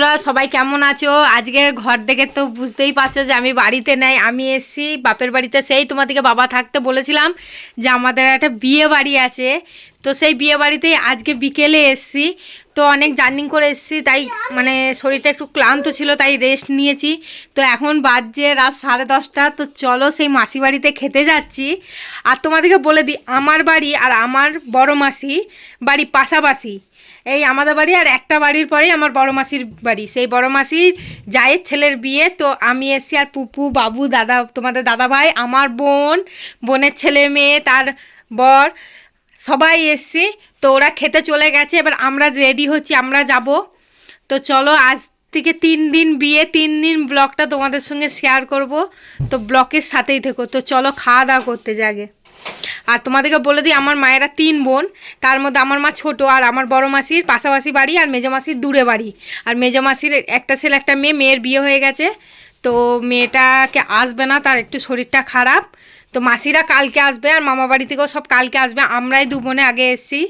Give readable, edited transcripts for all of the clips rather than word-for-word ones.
বন্ধুরা সবাই কেমন আছো? আজকে ঘর দেখে তো বুঝতেই পারছো যে আমি বাড়িতে নাই, আমি এসেছি বাপের বাড়িতে। সেই তোমাদেরকে বাবা থাকতে বলেছিলাম যে আমাদের একটা বিয়ে বাড়ি আছে, তো সেই বিয়ে বাড়িতেই আজকে বিকেলে এসেছি। তো অনেক জার্নি করে এসেছি, তাই মানে শরীরটা একটু ক্লান্ত ছিল, তাই রেস্ট নিয়েছি। তো এখন বাজছে রাত 10:30। তো চলো সেই মাসি বাড়িতে খেতে যাচ্ছি। আর তোমাদেরকে বলে দিই, আমার বাড়ি আর আমার বড় মাসি বাড়ি পাশাপাশি। এই আমাদের বাড়ি আর একটা বাড়ির পরেই আমার বড় মাসির বাড়ি। সেই বড় মাসির জায়ের ছেলের বিয়ে। তো আমি এসছি, আর পুপু, বাবু, দাদা, তোমাদের দাদা ভাই, আমার বোনের ছেলে মেয়ে, তার বর, সবাই এসছি। তো ওরা খেতে চলে গেছে, এবার আমরা রেডি হচ্ছি, আমরা যাব। তো চলো, আজ থেকে 3 দিন বিয়ে, 3 দিন ব্লগটা তোমাদের সঙ্গে শেয়ার করব। তো ব্লগের সাথেই থেকো। তো চলো খাওয়া দাওয়া করতে যাগে। আর তোমাদেরকে বলে দিই, আমার মায়েরা 3 বোন, তার মধ্যে আমার মা ছোট, আর আমার বড় মাসির পাশাপাশি বাড়ি, আর মেজো মাসির দূরে বাড়ি। আর মেজো মাসির একটা ছেলে একটা মেয়ে, মেয়ের বিয়ে হয়ে গেছে। তো মেয়েটাকে আসবে না, তার একটু শরীরটা খারাপ। তো মাসিরা কালকে আসবে, আর মামা বাড়ি থেকেও সব কালকে আসবে। আমরাই 2 বোনে আগে এসেছি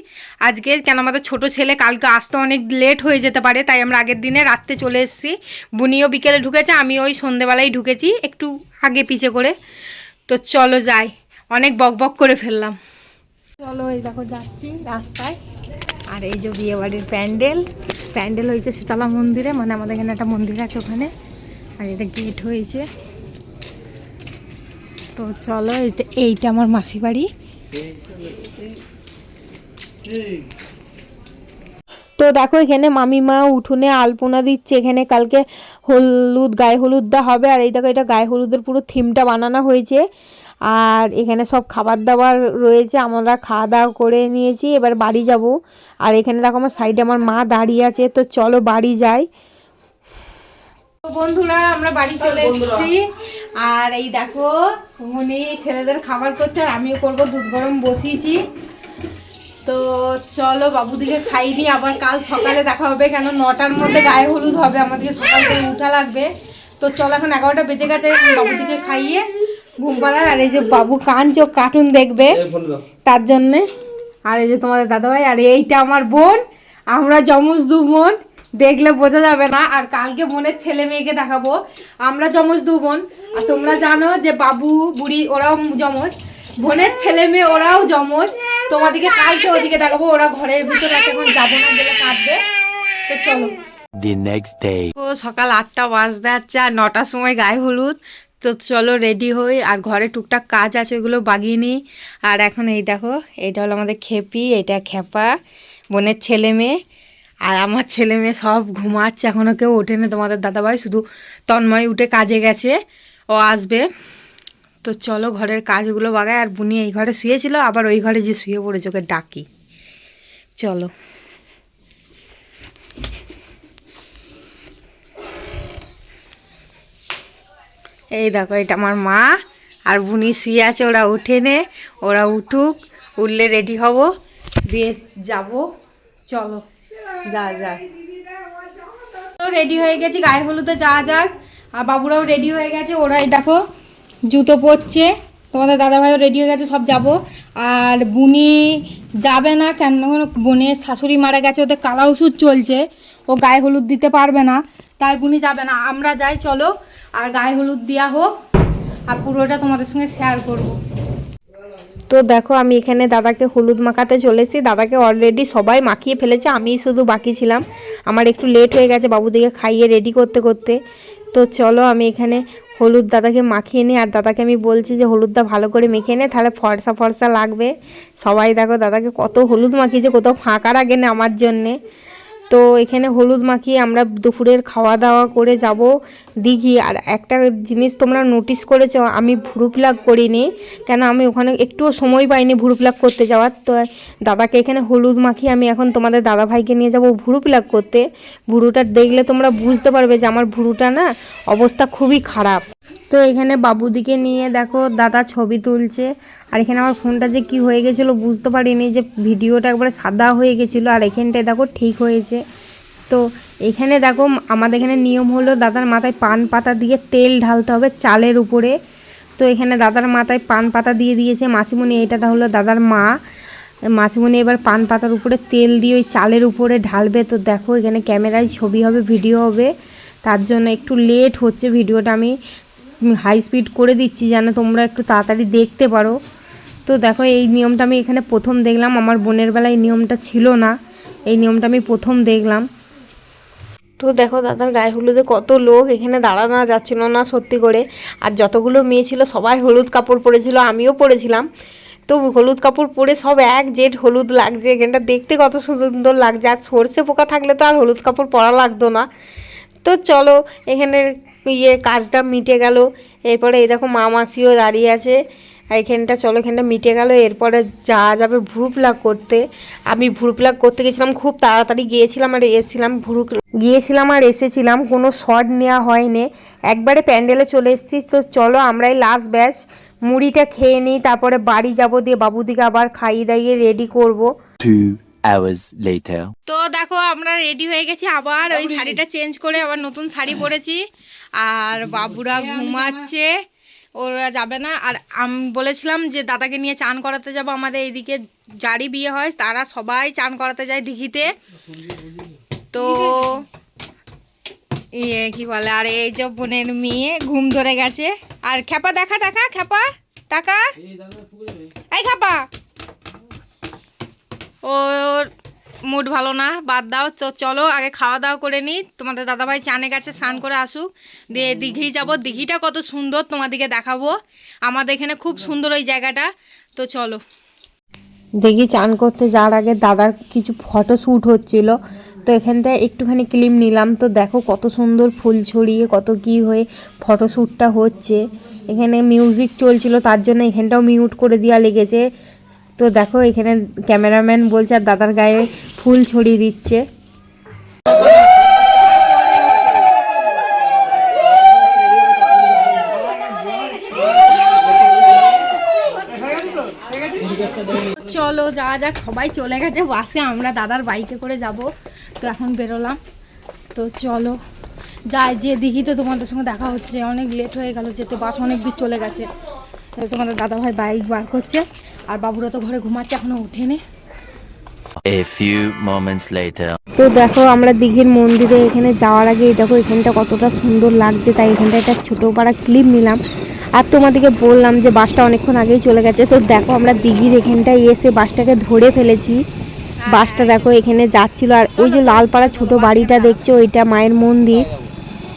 আজকে, কেন আমাদের ছোট ছেলে কালকে আসতে অনেক লেট হয়ে যেতে পারে, তাই আমরা আগের দিনে রাত্রে চলে এসেছি। বুনিও বিকেলে ঢুকেছে, আমি ওই সন্ধেবেলায় ঢুকেছি একটু আগে পিছে করে। তো চলো যাই, অনেক বক করে ফেললাম। চলো, এই দেখো যাচ্ছি রাস্তায়। আর এই যে বিয়ে বাড়ির প্যান্ডেল হয়েছে শীতলা মন্দিরে, মানে আমাদের এখানে একটা মন্দির আছে ওখানে। আর এটা গেট হয়েছে। তো চলো, এইটা আমার মাসি বাড়ি। তো দেখো, এখানে মামিমা উঠোনে আলপনা দিচ্ছে। এখানে কালকে গায়ে হলুদ দেওয়া হবে। আর এই দেখো, এটা গায়ে হলুদের পুরো থিমটা বানানো হয়েছে। আর এখানে সব খাবার দাবার রয়েছে, আমরা খাওয়া দাওয়া করে নিয়েছি, এবার বাড়ি যাব। আর এখানে দেখো আমার সাইডে আমার মা দাঁড়িয়ে আছে। তো চলো বাড়ি যাই। তো বন্ধুরা, আমরা বাড়ি চলে এসেছি। আর এই দেখো, উনি ছেলেদের খাবার করছে, আর আমিও করবো, দুধ গরম বসিয়েছি। তো চলো বাবুদিকে খাইনি, আবার কাল সকালে দেখা হবে, কেন 9টার মধ্যে গায়ে হলুদ হবে, আমাদেরকে সকাল থেকে উঠা লাগবে। তো চলো, এখন 11টা বেজে গেছে, বাবুদিকে খাইয়ে ঘুম পাড়ার। আর এই যে বাবু কার্টুন দেখবে তার জন্যে। আর এই যে তোমাদের দাদাভাই, আর এইটা আমার বোন। আমরা যমজ 2 বোন, দেখলে বোঝা যাবে না। আর কালকে বোনের ছেলে মেয়েকে দেখাবো। আমরা যমজ 2 বোন। আর তোমরা জানো যে বাবু বুড়ি ওরাও যমজ, বোনের ছেলে মেয়ে ওরাও যমজ। তোমাদেরকে কালকে ওদিকে দেখাবো, ওরা ঘরের ভিতরে আছে, এখন যাবো না, গেলে কাঁদবে। তো চলো। The next day. ও সকাল 8টা বাজতে যাচ্ছে, আর 9টার সময় গায়ে হলুদ। তো চলো রেডি হই, আর ঘরে টুকটাক কাজ আছে, ওগুলো বাগিয়ে নিই। আর এখন এই দেখো, এটা হলো আমাদের খেপি, এটা খেপা, বোনের ছেলে মেয়ে। আর আমার ছেলে মেয়ে সব ঘুমাচ্ছে, এখনও কেউ ওঠেনি। তোমাদের দাদাভাই শুধু তন্ময় উঠে কাজে গেছে, ও আসবে। তো চলো ঘরের কাজগুলো বাগায়। আর বুনি এই ঘরে শুয়েছিল, আবার ওই ঘরে যে শুয়ে পড়েছে, ওকে ডাকি। চলো। এই দেখো, এটা আমার মা, আর বুনি শুয়ে আছে, ওরা ওঠেনে। ওরা উঠুক, উঠলে রেডি হব, দিয়ে যাব। চলো যা রেডি হয়ে গেছি, গায়ে হলুদে যাওয়া যাক। আর বাবুরাও রেডি হয়ে গেছে, ওরাই দেখো জুতো পরছে। তোমাদের দাদাভাইও রেডি হয়ে গেছে, সব যাব। আর বুনি যাবে না, কেন বোনের শাশুড়ি মারা গেছে, ওদের কালা ওষুধ চলছে, ও গায়ে হলুদ দিতে পারবে না, তাই বুনি যাবে না। আমরা যাই, চলো। আর গায়ে হলুদ দেওয়া হোক, আর পুরোটা তোমাদের সঙ্গে শেয়ার করব। তো দেখো, আমি এখানে দাদাকে হলুদ মাখাতে চলেছি। দাদাকে অলরেডি সবাই মাখিয়ে ফেলেছে, আমি শুধু বাকি ছিলাম। আমার একটু লেট হয়ে গেছে বাবুদিকে খাইয়ে রেডি করতে করতে। তো চলো, আমি এখানে হলুদ দাদাকে মাখিয়ে নিই। আর দাদাকে আমি বলছি যে হলুদটা ভালো করে মেখে নে, তাহলে ফর্সা ফর্সা লাগবে। সবাই দেখো দাদাকে কত হলুদ মাখিয়েছে, কোথাও ফাঁকা রাখে না আমার জন্যে। তো এখানে হলুদ মাখিয়ে আমরা দুপুরের খাওয়া দাওয়া করে যাব দিঘি। আর একটা জিনিস তোমরা নোটিস করেছো, আমি ভুরু প্লাগ করিনি, কেন আমি ওখানে একটুও সময় পাইনি ভুরু প্লাগ করতে যাওয়ার। তো দাদাকে এখানে হলুদ মাখিয়ে আমি এখন তোমাদের দাদা ভাইকে নিয়ে যাব ভুরু প্লাগ করতে। ভুরুটা দেখলে তোমরা বুঝতে পারবে যে আমার ভুরুটা না অবস্থা খুবই খারাপ। তো এখানে বাবুদিকে নিয়ে দেখো দাদা ছবি তুলছে। আর এখানে আমার ফোনটা যে কি হয়ে গেছিলো বুঝতে পারিনি, যে ভিডিওটা একবারে সাদা হয়ে গেছিলো, আর এখানটায় দেখো ঠিক হয়েছে। তো এখানে দেখো, আমাদের এখানে নিয়ম হলো দাদার মাথায় পান পাতা দিয়ে তেল ঢালতে হবে চালের উপরে। তো এখানে দাদার মাথায় পান পাতা দিয়ে দিয়েছে মাসিমণি, এটা হলো দাদার মা। মাসিমণি এবার পান পাতার উপরে তেল দিয়ে ওই চালের উপরে ঢালবে। তো দেখো এখানে ক্যামেরায় ছবি হবে, ভিডিও হবে, তার জন্য একটু লেট হচ্ছে। ভিডিওটা আমি হাই স্পিড করে দিচ্ছি যেন তোমরা একটু তাড়াতাড়ি দেখতে পারো। তো দেখো এই নিয়মটা আমি এখানে প্রথম দেখলাম, আমার বোনের বেলায় এই নিয়মটা ছিল না, এই নিয়মটা আমি প্রথম দেখলাম। তো দেখো দাদার গায়ে হলুদে কত লোক, এখানে দাঁড়ানো যাচ্ছিল না সত্যি করে। আর যতগুলো মেয়ে ছিল সবাই হলুদ কাপড় পরেছিল, আমিও পরেছিলাম। তো হলুদ কাপড় পরে সব এক জেড হলুদ লাগছে, এখানটা দেখতে কত সুন্দর লাগছে। আর সর্ষে পোকা থাকলে তো আর হলুদ কাপড় পরা লাগতো না। তো চলো এখানে কাজটা মিটে গেল। এরপরে এই দেখো মা মাসিও দাঁড়িয়ে আছে এইখানটা। চলো এখানটা মিটে গেল, এরপরে যাওয়া যাবে ভুরু প্লাগ করতে। আমি ভুরু প্লাগ করতে গেছিলাম, খুব তাড়াতাড়ি গিয়েছিলাম আর এসেছিলাম, কোনো শর্ট নেওয়া হয়নি, একবারে প্যান্ডেলে চলে এসেছি। তো চলো আমরাই লাস্ট ব্যাচ, মুড়িটা খেয়ে নিই, তারপরে বাড়ি যাব, দিয়ে বাবুদিকে আবার খাইয়ে দাইয়ে রেডি করব। 2 hours later. তো দেখো আমরা রেডি হয়ে গেছি, আবার ওই শাড়িটা চেঞ্জ করে আবার নতুন শাড়ি পরেছি। আর বাবুরা ঘুমাচ্ছে, ওরা যাবে না। আর আমি বলেছিলাম যে দাদাকে নিয়ে চান করাতে যাব, আমাদের এইদিকে যারই বিয়ে হয় তারা সবাই চান করাতে যায় দিঘিতে। তো কি বলে, আর এই যে বোনের মেয়ে ঘুম ধরে গেছে। আর খেপা দেখা খেপা টাকা, এই খেপা ওর মুড ভালো না, বাদ দাও। তো চলো আগে খাওয়া দাওয়া করে নিই, তোমাদের দাদাভাই চানে গেছে, স্নান করে আসুক, দিয়ে দিঘি যাব। দিঘিটা কত সুন্দর তোমাদেরকে দেখাবো, আমাদের এখানে খুব সুন্দর ওই জায়গাটা। তো চলো দিঘি চান করতে যাওয়ার আগে দাদার কিছু ফটো শ্যুট হচ্ছিল, তো এখানটায় একটুখানি ক্লিপ নিলাম। তো দেখো কত সুন্দর ফুল ছড়িয়ে কত কি হয়ে ফটোশ্যুটটা হচ্ছে। এখানে মিউজিক চলছিল, তার জন্য এখানটাও মিউট করে দেওয়া লেগেছে। তো দেখো এখানে ক্যামেরাম্যান বলছে আর দাদার গায়ে ফুল ছড়িয়ে দিচ্ছে। চলো যাওয়া যাক, সবাই চলে গেছে বাসে, আমরা দাদার বাইকে করে যাব। তো এখন বেরোলাম, তো চলো যাই, যে দিঘিতে তোমাদের সঙ্গে দেখা হচ্ছে। অনেক লেট হয়ে গেল যেতে, বাস অনেক দূর চলে গেছে। তোমাদের দাদাভাই বাইক বার করছে, আর বাবুরা তো ঘরে ঘুমাচ্ছে, এখনো ওঠেনি। A few moments later. তো দেখো আমরা দিঘির মন্দিরে এখানে যাওয়ার আগে দেখো এখানটা কতটা সুন্দর লাগছে, তাই এখানটা একটা ছোটো পাড়া ক্লিপ নিলাম। আর তোমাদেরকে বললাম যে বাসটা অনেকক্ষণ আগেই চলে গেছে। তো দেখো আমরা দিঘির এখানটায় এসে বাসটাকে ধরে ফেলেছি। বাসটা দেখো এখানে যাচ্ছিল, আর ওই যে লালপাড়া ছোট বাড়িটা দেখছো ওইটা মায়ের মন্দির।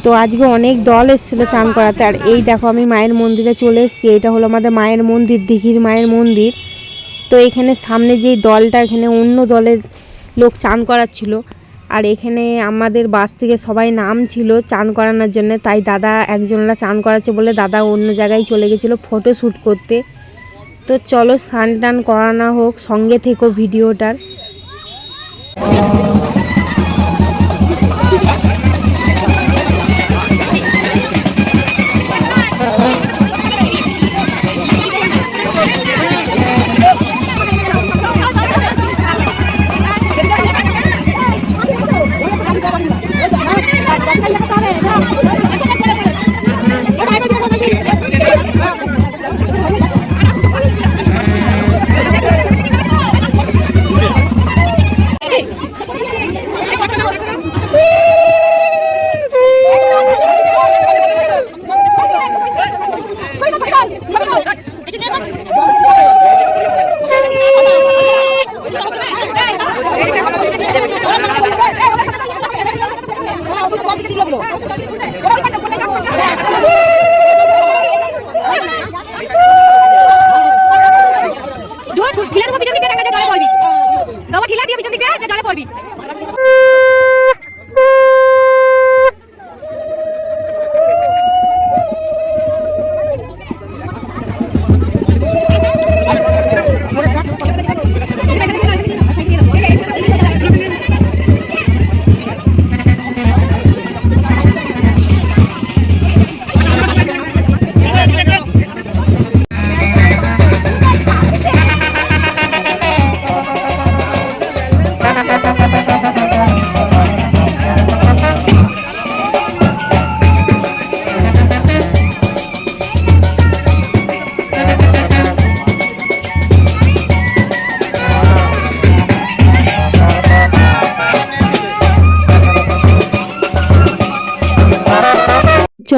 তো আজকে অনেক দল এসেছিলো চান করাতে। আর এই দেখো আমি মায়ের মন্দিরে চলে এসেছি, এটা হলো আমাদের মায়ের মন্দির, দিঘির মায়ের মন্দির। তো এখানে সামনে যেই দলটা, এখানে অন্য দলের লোক চান করাচ্ছিল। আর এখানে আমাদের বাস থেকে সবাই নাম ছিল চান করানোর জন্য, তাই দাদা একজনরা চান করাচ্ছে বলে দাদা অন্য জায়গায় চলে গেছিলো ফটো শ্যুট করতে। তো চলো স্নান টান করানো হোক, সঙ্গে থেকো ভিডিওটার।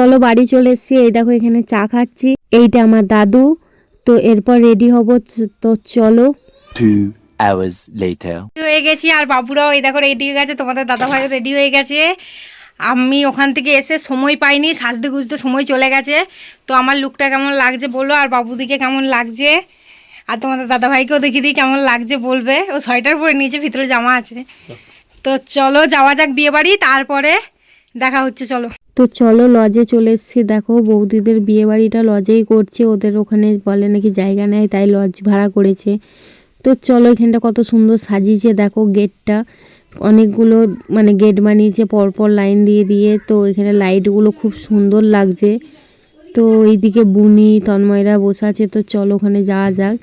চলো বাড়ি চলে এসেছি। এই দেখো এখানে চা খাচ্ছি, এইটা আমার দাদু। তো এরপর রেডি হব, তো চলো। 2 hours later. হয়ে গেছি আর বাবুরাও এই দেখো রেডি হয়ে গেছে, তোমাদের দাদাভাইও রেডি হয়ে গেছে। আমি ওখান থেকে এসে সময় পাইনি, সাজতে গুজতে সময় চলে গেছে। তো আমার লুকটা কেমন লাগছে বলো, আর বাবুদিকে কেমন লাগছে, আর তোমাদের দাদাভাইকেও দেখিয়ে দিই কেমন লাগছে বলবে। ও সোয়েটার পরে নিচে ভিতরে জামা আছে। তো চলো যাওয়া যাক বিয়ে বাড়ি, তারপরে দেখা হচ্ছে, চলো। তো চলো লজে চলে এসেছি। দেখো বৌদিদের বিয়ে বাড়িটা লজেই করছে, ওদের ওখানে বলে নাকি জায়গা নেয়, তাই লজ ভাড়া করেছে। তো চলো এখানটা কত সুন্দর সাজিয়েছে, দেখো গেটটা অনেকগুলো মানে গেট বানিয়েছে পরপর লাইন দিয়ে দিয়ে। তো এখানে লাইটগুলো খুব সুন্দর লাগছে। তো এইদিকে বুনি তন্ময়রা বসে আছে, তো চলো ওখানে যাওয়া যাক।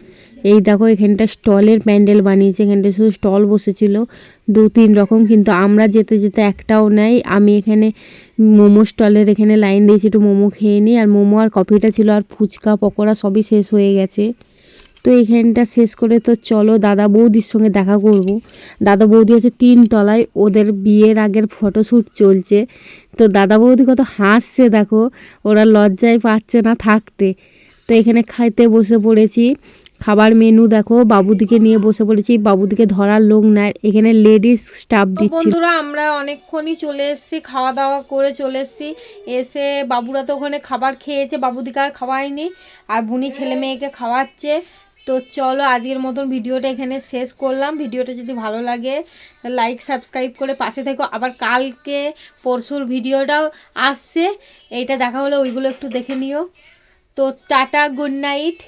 এই দেখো এখানটা স্টলের প্যান্ডেল বানিয়েছে, এখানটা শুধু স্টল বসেছিল 2-3 রকম, কিন্তু আমরা যেতে যেতে একটাও নেই। আমি এখানে মোমো স্টলের এখানে লাইন দিয়েছি, একটু মোমো খেয়ে নিই। আর মোমো আর কফিটা ছিল, আর ফুচকা পকোড়া সবই শেষ হয়ে গেছে। তো এইখানটা শেষ করে তো চলো দাদা বৌদির সঙ্গে দেখা করব। দাদা বৌদি আছে 3 তলায়, ওদের বিয়ের আগের ফটোশ্যুট চলছে। তো দাদা বৌদি কত হাসছে দেখো, ওরা লজ্জায় পাচ্ছে না থাকতে। তো এখানে খাইতে বসে পড়েছি, খাবার মেনু দেখো, বাবুদিকে নিয়ে বসে পড়েছি। বাবুদিকে ধরার লোক নাই, এখানে লেডিস স্টাফ দিচ্ছি। বন্ধুরা আমরা অনেকক্ষণই চলে এসেছি, খাওয়া দাওয়া করে চলে এসেছি। এসে বাবুরা তো ওখানে খাবার খেয়েছে, বাবুদিকে আর খাওয়ায়নি, আর বুনি ছেলে মেয়েকে খাওয়াচ্ছে। তো চলো আজকের মতন ভিডিওটা এখানে শেষ করলাম। ভিডিওটা যদি ভালো লাগে লাইক সাবস্ক্রাইব করে পাশে থেকো। আবার কালকে পরশুর ভিডিওটাও আসছে, এইটা দেখা হলে ওইগুলো একটু দেখে নিও। তো টাটা, গুড নাইট।